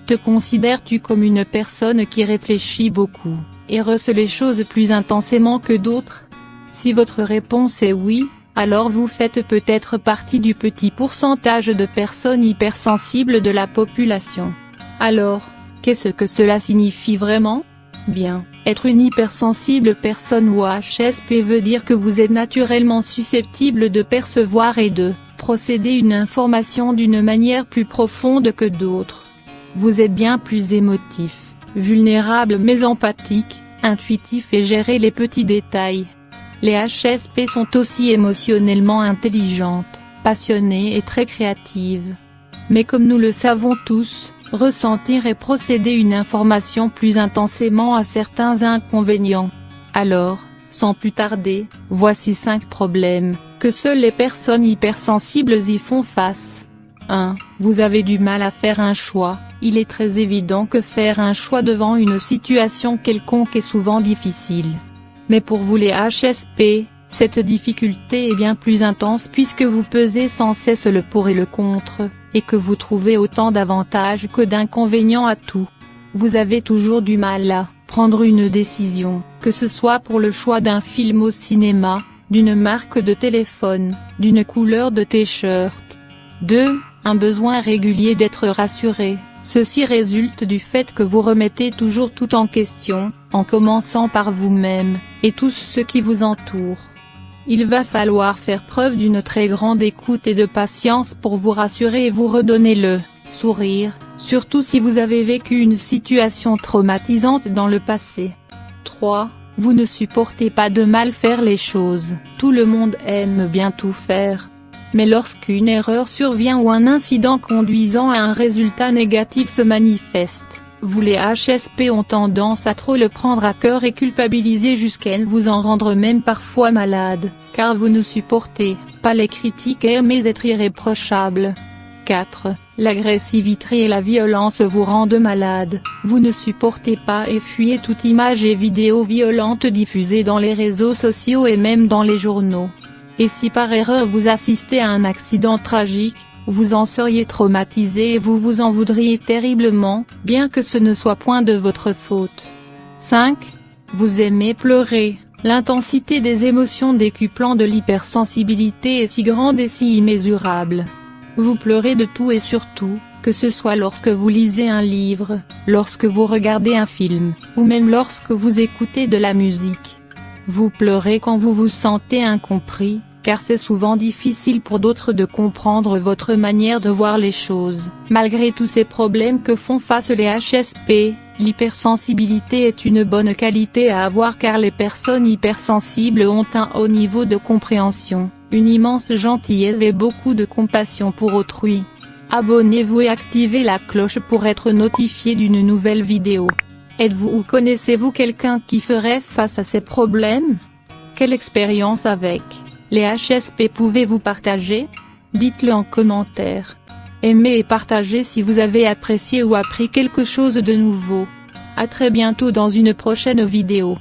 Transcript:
Te considères-tu comme une personne qui réfléchit beaucoup, et ressent les choses plus intensément que d'autres? Si votre réponse est oui, alors vous faites peut-être partie du petit pourcentage de personnes hypersensibles de la population. Alors, qu'est-ce que cela signifie vraiment? Bien, être une hypersensible personne ou HSP veut dire que vous êtes naturellement susceptible de percevoir et de procéder une information d'une manière plus profonde que d'autres. Vous êtes bien plus émotif, vulnérable mais empathique, intuitif et gérez les petits détails. Les HSP sont aussi émotionnellement intelligentes, passionnées et très créatives. Mais comme nous le savons tous, ressentir et procéder une information plus intensément a certains inconvénients. Alors, sans plus tarder, voici 5 problèmes que seules les personnes hypersensibles y font face. 1. Vous avez du mal à faire un choix. Il est très évident que faire un choix devant une situation quelconque est souvent difficile. Mais pour vous les HSP, cette difficulté est bien plus intense puisque vous pesez sans cesse le pour et le contre, et que vous trouvez autant d'avantages que d'inconvénients à tout. Vous avez toujours du mal à prendre une décision, que ce soit pour le choix d'un film au cinéma, d'une marque de téléphone, d'une couleur de t-shirt. 2. Un besoin régulier d'être rassuré. Ceci résulte du fait que vous remettez toujours tout en question, en commençant par vous-même, et tous ceux qui vous entourent. Il va falloir faire preuve d'une très grande écoute et de patience pour vous rassurer et vous redonner le sourire, surtout si vous avez vécu une situation traumatisante dans le passé. 3. Vous ne supportez pas de mal faire les choses. Tout le monde aime bien tout faire. Mais lorsqu'une erreur survient ou un incident conduisant à un résultat négatif se manifeste, vous les HSP ont tendance à trop le prendre à cœur et culpabiliser jusqu'à vous en rendre même parfois malade, car vous ne supportez pas les critiques et aimez être irréprochable. 4. L'agressivité et la violence vous rendent malade, vous ne supportez pas et fuyez toute image et vidéo violente diffusée dans les réseaux sociaux et même dans les journaux. Et si par erreur vous assistez à un accident tragique, vous en seriez traumatisé et vous vous en voudriez terriblement, bien que ce ne soit point de votre faute. 5. Vous aimez pleurer. L'intensité des émotions décuplant de l'hypersensibilité est si grande et si immesurable. Vous pleurez de tout et surtout, que ce soit lorsque vous lisez un livre, lorsque vous regardez un film, ou même lorsque vous écoutez de la musique. Vous pleurez quand vous vous sentez incompris, car c'est souvent difficile pour d'autres de comprendre votre manière de voir les choses. Malgré tous ces problèmes que font face les HSP, l'hypersensibilité est une bonne qualité à avoir car les personnes hypersensibles ont un haut niveau de compréhension, une immense gentillesse et beaucoup de compassion pour autrui. Abonnez-vous et activez la cloche pour être notifié d'une nouvelle vidéo. Êtes-vous ou connaissez-vous quelqu'un qui ferait face à ces problèmes? Quelle expérience avec les HSP pouvez-vous partager? Dites-le en commentaire. Aimez et partagez si vous avez apprécié ou appris quelque chose de nouveau. À très bientôt dans une prochaine vidéo.